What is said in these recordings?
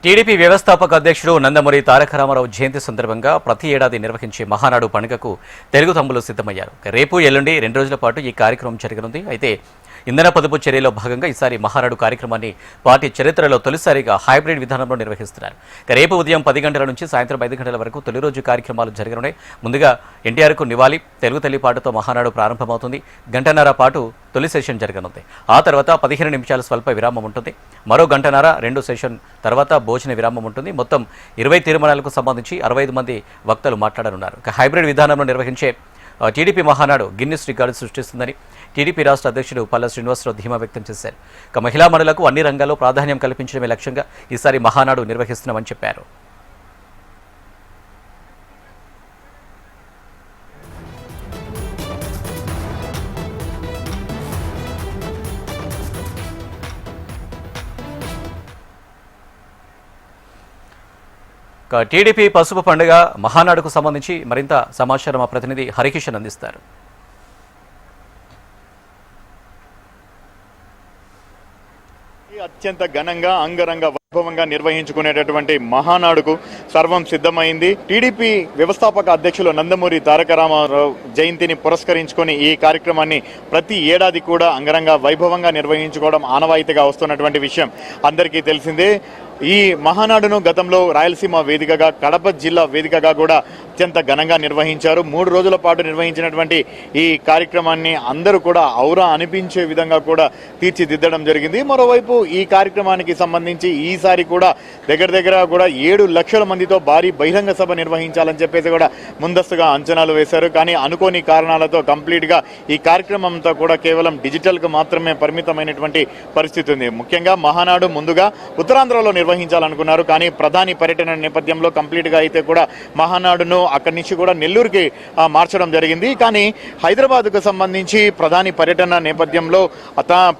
TDP వ్యవస్థాపక అధ్యక్షుడు నందమూరి తారక రామారావు జయంతి సందర్భంగా ప్రతి ఏడాది నిర్వహించే మహానాడు పండుగకు తెలుగు తమ్ములు సిద్ధమయ్యారు. రేపు ఎల్లుండి 2 రోజుల పాటు ఈ కార్యక్రమం జరగనుంది. అయితే ఇంధన పొదుపు చర్యలో భాగంగా ఈసారి మహానాడు కార్యక్రమాన్ని పార్టీ చరిత్రలో తొలిసారిగా హైబ్రిడ్ విధానంలో నిర్వహిస్తున్నారు. రేపు ఉదయం 10 గంటల నుంచి సాయంత్రం 5 గంటల వరకు తొలి రోజు కార్యక్రమాలు జరగనున్నాయి. ముందుగా ఎన్టీఆర్కు నివాళి తెలుగు తల్లి పాటతో మహానాడు ప్రారంభమవుతుంది. గంటన్నర పాటు తొలి సెషన్ జరగనుంది. ఆ తర్వాత 15 నిమిషాల స్వల్ప విరామం ఉంటుంది. మరో గంటన్నర 2 సెషన్ తర్వాత భోజన విరామం ఉంటుంది. మొత్తం 20 తీర్మానాలకు సంబంధించి 65 మంది వక్తలు మాట్లాడనున్నారు. హైబ్రిడ్ విధానంలో నిర్వహించే టీడీపీ మహానాడు గిన్నిస్ రికార్డు సృష్టిస్తుందని టీడీపీ రాష్ట్ర అధ్యక్షుడు పల్లా శ్రీనివాసరావు ధీమా వ్యక్తం చేశారు. మహిళా మనులకు అన్ని రంగాల్లో ప్రాధాన్యం కల్పించడమే లక్ష్యంగా ఈసారి మహానాడు నిర్వహిస్తున్నామని చెప్పారు. టీడీపీ పసుపు పండుగ మహానాడుకు సంబంధించి మరింత సమాచారం మా ప్రతినిధి హరికిషన్ అందిస్తారు. అత్యంత ఘనంగా అంగరంగ వైభవంగా నిర్వహించుకునేటటువంటి మహానాడుకు సర్వం సిద్ధమైంది. టీడీపీ వ్యవస్థాపక అధ్యక్షులు నందమూరి తారక రామారావు జయంతిని పురస్కరించుకొని ఈ కార్యక్రమాన్ని ప్రతి ఏడాది కూడా అంగరంగ వైభవంగా నిర్వహించుకోవడం ఆనవాయితీగా వస్తున్నటువంటి విషయం అందరికీ తెలిసిందే. ఈ మహానాడును గతంలో రాయలసీమ వేదికగా, కడప జిల్లా వేదికగా కూడా అత్యంత ఘనంగా నిర్వహించారు. 3 రోజుల పాటు నిర్వహించినటువంటి ఈ కార్యక్రమాన్ని అందరూ కూడా ఔరా అనిపించే విధంగా కూడా తీర్చిదిద్దడం జరిగింది. మరోవైపు ఈ కార్యక్రమానికి సంబంధించి ఈసారి కూడా దగ్గర కూడా 7 లక్షల మందితో భారీ బహిరంగ సభ నిర్వహించాలని చెప్పేసి కూడా ముందస్తుగా అంచనాలు వేశారు. కానీ అనుకోని కారణాలతో కంప్లీట్గా ఈ కార్యక్రమం అంతా కూడా కేవలం డిజిటల్కు మాత్రమే పరిమితమైనటువంటి పరిస్థితి ఉంది. ముఖ్యంగా మహానాడు ముందుగా ఉత్తరాంధ్రలో నిర్వహించాలనుకున్నారు. కానీ ప్రధాని పర్యటన నేపథ్యంలో కంప్లీట్గా అయితే కూడా మహానాడును అక్కడి నుంచి కూడా నెల్లూరుకి మార్చడం జరిగింది. కానీ హైదరాబాద్కు సంబంధించి ప్రధాని పర్యటన నేపథ్యంలో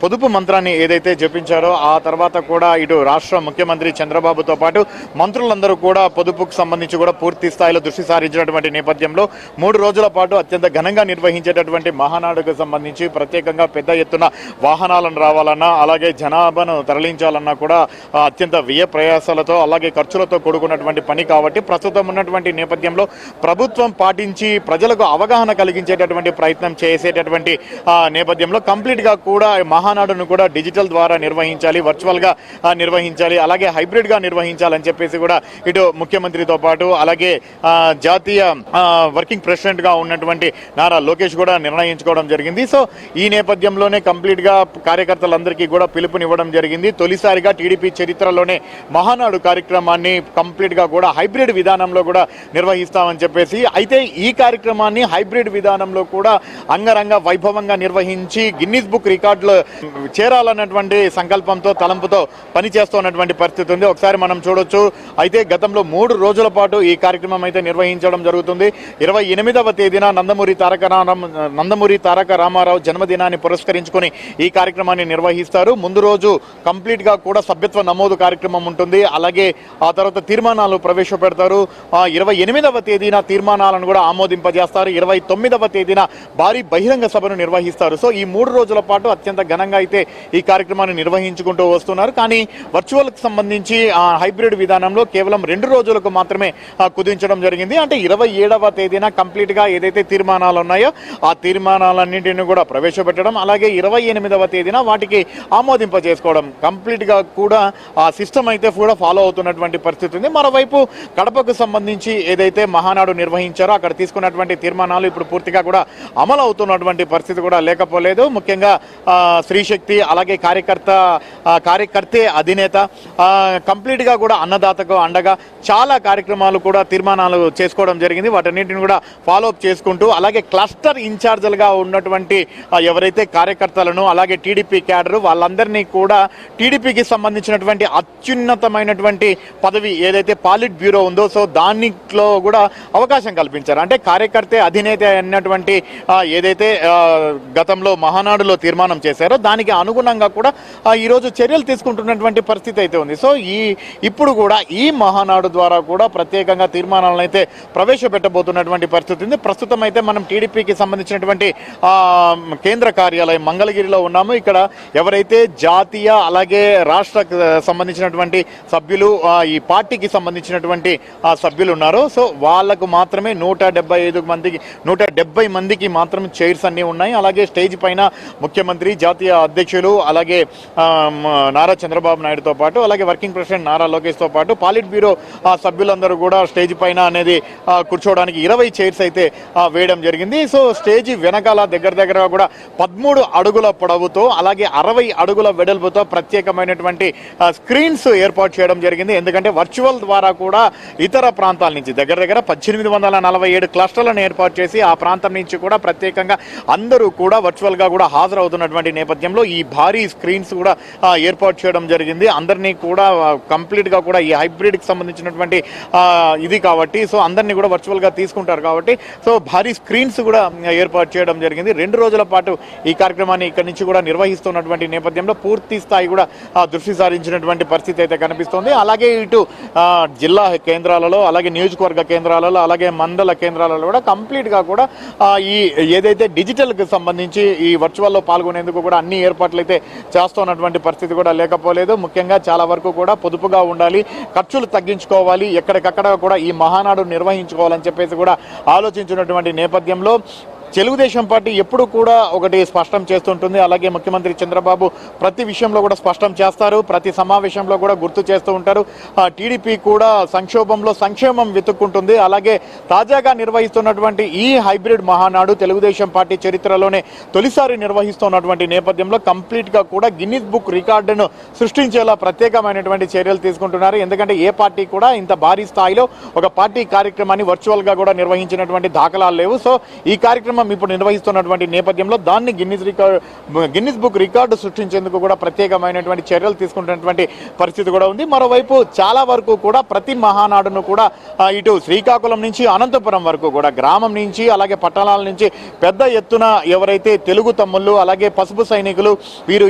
పొదుపు మంత్రాన్ని ఏదైతే జపించారో ఆ తర్వాత కూడా ఇటు రాష్ట్ర ముఖ్యమంత్రి చంద్రబాబుతో పాటు మంత్రులందరూ కూడా పొదుపుకు సంబంధించి కూడా పూర్తి స్థాయిలో దృష్టి సారించినటువంటి నేపథ్యంలో 3 రోజుల పాటు అత్యంత ఘనంగా నిర్వహించేటటువంటి మహానాడుకు సంబంధించి ప్రత్యేకంగా పెద్ద ఎత్తున వాహనాలను రావాలన్నా, అలాగే జనాభాను తరలించాలన్నా కూడా అత్యంత వ్యయ ప్రయాసాలతో అలాగే ఖర్చులతో కూడుకున్నటువంటి పని కాబట్టి ప్రస్తుతం ఉన్నటువంటి నేపథ్యంలో ప్రభుత్వం పాటించి ప్రజలకు అవగాహన కలిగించేటటువంటి ప్రయత్నం చేసేటటువంటి నేపథ్యంలో కంప్లీట్గా కూడా మహానాడును కూడా డిజిటల్ ద్వారా నిర్వహించాలి, వర్చువల్గా నిర్వహించాలి, అలాగే హైబ్రిడ్గా నిర్వహించాలని చెప్పేసి కూడా ఇటు ముఖ్యమంత్రితో పాటు అలాగే జాతీయ వర్కింగ్ ప్రెసిడెంట్గా ఉన్నటువంటి నారా లోకేష్ కూడా నిర్ణయించుకోవడం జరిగింది. సో ఈ నేపథ్యంలోనే కంప్లీట్గా కార్యకర్తలందరికీ కూడా పిలుపునివ్వడం జరిగింది. తొలిసారిగా టీడీపీ చరిత్రలోనే మహానాడు కార్యక్రమాన్ని కంప్లీట్గా కూడా హైబ్రిడ్ విధానంలో కూడా నిర్వహిస్తామని చెప్పేసి, అయితే ఈ కార్యక్రమాన్ని హైబ్రిడ్ విధానంలో కూడా అంగరంగ వైభవంగా నిర్వహించి గిన్నిస్ బుక్ రికార్డులో చేరాలన్నటువంటి సంకల్పంతో తలంపుతో పనిచేస్తున్నటువంటి పరిస్థితి ఉంది. ఒకసారి మనం చూడొచ్చు. అయితే గతంలో 3 రోజుల పాటు ఈ కార్యక్రమం అయితే నిర్వహించడం జరుగుతుంది. 28వ తేదీన నందమూరి తారక రామారావు జన్మదినాన్ని పురస్కరించుకొని ఈ కార్యక్రమాన్ని నిర్వహిస్తారు. ముందు రోజు కంప్లీట్ గా కూడా సభ్యత్వ నమోదు కార్యక్రమం ఉంటుంది. అలాగే ఆ తర్వాత తీర్మానాలు ప్రవేశపెడతారు. 28వ తేదీన తీర్మానాలను కూడా ఆమోదింపజేస్తారు. 29వ తేదీన భారీ బహిరంగ సభను నిర్వహిస్తారు. సో ఈ 3 రోజుల పాటు అత్యంత ఘనంగా అయితే ఈ కార్యక్రమాన్ని నిర్వహించుకుంటూ వస్తున్నారు. కానీ వర్చువల్ కి సంబంధించి హైబ్రిడ్ విధానంలో కేవలం 2 రోజులకు మాత్రమే కుదించడం జరిగింది. అంటే 27వ తేదీన కంప్లీట్ గా ఏదైతే తీర్మానాలు ఉన్నాయో ఆ తీర్మానాలన్నింటినీ కూడా ప్రవేశపెట్టడం, అలాగే 28వ తేదీన వాటికి ఆమోదింపజేసుకోవడం కంప్లీట్ గా కూడా ఆ సిస్టమ్ అయితే కూడా ఫాలో అవుతున్నటువంటి పరిస్థితి ఉంది. మరోవైపు కడపకు సంబంధించి ఏదైతే మహానాడు నిర్వహించారో అక్కడ తీసుకున్నటువంటి తీర్మానాలు ఇప్పుడు పూర్తిగా కూడా అమలు అవుతున్నటువంటి పరిస్థితి కూడా లేకపోలేదు. ముఖ్యంగా స్త్రీశక్తి అలాగే కార్యకర్తే అధినేత కంప్లీట్ గా కూడా అన్నదాతకు అండగా చాలా కార్యక్రమాలు కూడా తీర్మానాలు చేసుకోవడం జరిగింది. వాటన్నిటిని కూడా ఫాలో అప్ చేసుకుంటూ అలాగే క్లస్టర్ ఇన్ఛార్జీలుగా ఉన్నటువంటి ఎవరైతే కార్యకర్తలను అలాగే టీడీపీ క్యాడర్ వాళ్ళందరినీ కూడా టీడీపీకి సంబంధించినటువంటి అత్యున్నతమైనటువంటి పదవి ఏదైతే పాలిట్ బ్యూరో ఉందో సో దానిలో కూడా అవకాశం కల్పించారు. అంటే కార్యకర్తే అధినేత అన్నటువంటి ఏదైతే గతంలో మహానాడులో తీర్మానం చేశారో దానికి అనుగుణంగా కూడా ఈరోజు చర్యలు తీసుకుంటున్నటువంటి పరిస్థితి అయితే ఉంది. సో ఇప్పుడు కూడా ఈ మహానాడు ద్వారా కూడా ప్రత్యేకంగా తీర్మానాలను అయితే ప్రవేశపెట్టబోతున్నటువంటి పరిస్థితి ఉంది. ప్రస్తుతం అయితే మనం టీడీపీకి సంబంధించినటువంటి కేంద్ర కార్యాలయం మంగళగిరిలో ఉన్నాము. ఇక్కడ ఎవరైతే జాతీయ అలాగే రాష్ట్ర సంబంధించినటువంటి సంబంధించినటువంటి సభ్యులు ఈ పార్టీకి సంబంధించినటువంటి సభ్యులు ఉన్నారు. సో వాళ్లకు మాత్రమే 170 మందికి మాత్రమే చైర్స్ అన్ని ఉన్నాయి. అలాగే స్టేజ్ పైన ముఖ్యమంత్రి, జాతీయ అధ్యక్షులు, అలాగే నారా చంద్రబాబు నాయుడుతో పాటు, అలాగే వర్కింగ్ ప్రెసిడెంట్ నారా లోకేష్ తో పాటు పాలిట్ బ్యూరో సభ్యులందరూ కూడా స్టేజ్ పైన అనేది కూర్చోవడానికి 20 చైర్స్ అయితే వేయడం జరిగింది. సో స్టేజ్ వెనకాల దగ్గర కూడా 13 అడుగుల పొడవుతో అలాగే 60 అడుగుల వెడల్పుతో ప్రత్యేకమైనటువంటి స్క్రీన్స్ ఏర్పాటు చేయడం జరిగింది. ఎందుకంటే వర్చువల్ ద్వారా కూడా ఇతర ప్రాంతాల నుంచి దగ్గర 1847 క్లస్టర్లను ఏర్పాటు చేసి ఆ ప్రాంతం నుంచి కూడా ప్రత్యేకంగా అందరూ కూడా వర్చువల్ గా కూడా హాజరవుతున్నటువంటి నేపథ్యంలో ఈ భారీ స్క్రీన్స్ కూడా ఏర్పాటు చేయడం జరిగింది. అందరినీ కూడా కంప్లీట్ గా కూడా ఈ హైబ్రిడ్ కి సంబంధించినటువంటి ఇది కాబట్టి సో అందరినీ కూడా వర్చువల్ గా తీసుకుంటారు కాబట్టి సో భారీ స్క్రీన్స్ కూడా ఏర్పాటు చేయడం జరిగింది. 2 రోజుల పాటు ఈ కార్యక్రమాన్ని ఇక్కడి నుంచి కూడా నిర్వహిస్తున్నటువంటి నేపథ్యంలో పూర్తి స్థాయి కూడా దృష్టి సారించినటువంటి పరిస్థితి అయితే కనిపిస్తోంది. అలాగే ఇటు జిల్లా కేంద్రాలలో, అలాగే నియోజకవర్గ కేంద్రాలలో, అలాగే మండల కేంద్రాలలో కూడా కంప్లీట్ గా కూడా ఈ ఏదైతే డిజిటల్ కి సంబంధించి ఈ వర్చువల్ లో పాల్గొనేందుకు కూడా అన్ని ఏర్పాట్లు అయితే చేస్తున్నటువంటి పరిస్థితి కూడా లేకపోలేదు. ముఖ్యంగా చాలా వరకు కూడా పొదుపుగా ఉండాలి, ఖర్చులు తగ్గించుకోవాలి, ఎక్కడికక్కడ కూడా ఈ మహానాడు నిర్వహించుకోవాలని చెప్పేసి కూడా ఆలోచించినటువంటి నేపథ్యంలో తెలుగుదేశం పార్టీ ఎప్పుడు కూడా ఒకటి స్పష్టం చేస్తుంటుంది. అలాగే ముఖ్యమంత్రి చంద్రబాబు ప్రతి విషయంలో కూడా స్పష్టం చేస్తారు, ప్రతి సమావేశంలో కూడా గుర్తు చేస్తూ ఉంటారు. టీడీపీ కూడా సంక్షోభంలో సంక్షేమం వెతుక్కుంటుంది. అలాగే తాజాగా నిర్వహిస్తున్నటువంటి ఈ హైబ్రిడ్ మహానాడు తెలుగుదేశం పార్టీ చరిత్రలోనే తొలిసారి నిర్వహిస్తున్నటువంటి నేపథ్యంలో కంప్లీట్ గా కూడా గిన్నిస్ బుక్ రికార్డును సృష్టించేలా ప్రత్యేకమైనటువంటి చర్యలు తీసుకుంటున్నారు. ఎందుకంటే ఏ పార్టీ కూడా ఇంత భారీ స్థాయిలో ఒక పార్టీ కార్యక్రమాన్ని వర్చువల్ గా కూడా నిర్వహించినటువంటి దాఖలాలు లేవు. సో ఈ కార్యక్రమం ఇప్పుడు నిర్వహిస్తున్నటువంటి నేపథ్యంలో దాన్ని గిన్నిస్ బుక్ రికార్డు సృష్టించేందుకు కూడా ప్రత్యేకమైనటువంటి చర్యలు తీసుకుంటున్నటువంటి పరిస్థితి కూడా ఉంది. మరోవైపు చాలా వరకు కూడా ప్రతి మహానాడును కూడా ఇటు శ్రీకాకుళం నుంచి అనంతపురం వరకు కూడా గ్రామం నుంచి అలాగే పట్టణాల నుంచి పెద్ద ఎత్తున ఎవరైతే తెలుగు తమ్ముళ్ళు అలాగే పసుపు సైనికులు వీరు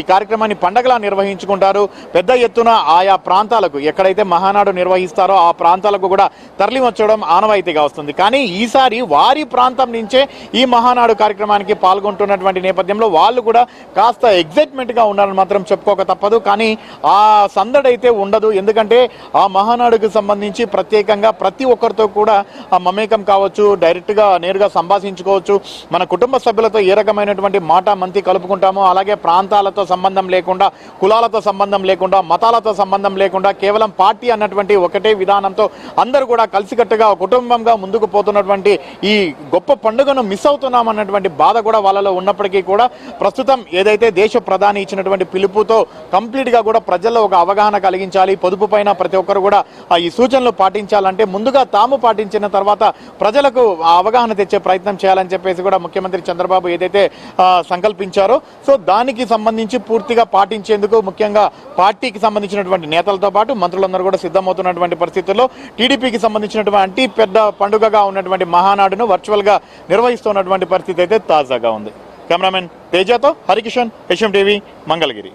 ఈ కార్యక్రమాన్ని పండగలా నిర్వహించుకుంటారు. పెద్ద ఎత్తున ఆయా ప్రాంతాలకు ఎక్కడైతే మహానాడు నిర్వహిస్తారో ఆ ప్రాంతాలకు కూడా తరలి వచ్చడం ఆనవాయితీగా వస్తుంది. కానీ ఈసారి వారి ప్రాంతం నుంచే ఈ మహానాడు కార్యక్రమానికి పాల్గొంటున్నటువంటి నేపథ్యంలో వాళ్ళు కూడా కాస్త ఎగ్జైట్మెంట్ గా ఉన్నారని మాత్రం చెప్పుకోక తప్పదు. కానీ ఆ సందడి అయితే ఉండదు. ఎందుకంటే ఆ మహానాడుకు సంబంధించి ప్రత్యేకంగా ప్రతి ఒక్కరితో కూడా ఆ మమేకం కావచ్చు, డైరెక్ట్ గా నేరుగా సంభాషించుకోవచ్చు. మన కుటుంబ సభ్యులతో ఏ రకమైనటువంటి మాట మంతి కలుపుకుంటామో అలాగే ప్రాంతాలతో సంబంధం లేకుండా, కులాలతో సంబంధం లేకుండా, మతాలతో సంబంధం లేకుండా కేవలం పార్టీ అన్నటువంటి ఒకటే విధానంతో అందరూ కూడా కలిసికట్టుగా కుటుంబంగా ముందుకు పోతున్నటువంటి ఈ గొప్ప పండుగను మిస్ అవుతున్నామన్నటువంటి బాధ కూడా వాళ్ళలో ఉన్నప్పటికీ కూడా ప్రస్తుతం ఏదైతే దేశ ప్రధాని ఇచ్చినటువంటి పిలుపుతో కంప్లీట్ గా కూడా ప్రజల్లో ఒక అవగాహన కలిగించాలి, పొదుపు పైన ప్రతి ఒక్కరు కూడా ఈ సూచనలు పాటించాలంటే ముందుగా తాము పాటించిన తర్వాత ప్రజలకు అవగాహన తెచ్చే ప్రయత్నం చేయాలని చెప్పేసి కూడా ముఖ్యమంత్రి చంద్రబాబు ఏదైతే సంకల్పించారో సో దానికి సంబంధించి పూర్తిగా పాటించేందుకు ముఖ్యంగా పార్టీకి సంబంధించినటువంటి నేతలతో పాటు మంత్రులందరూ కూడా సిద్ధమవుతున్నటువంటి పరిస్థితుల్లో టీడీపీకి సంబంధించినటువంటి పెద్ద పండుగగా ఉన్నటువంటి మహానాడును వర్చువల్ గా నిర్వహిస్తున్నటువంటి పరిస్థితి అయితే తాజాగా ఉంది. కెమెరామెన్ తేజతో హరికిషన్, హెచ్ఎం టీవీ, మంగళగిరి.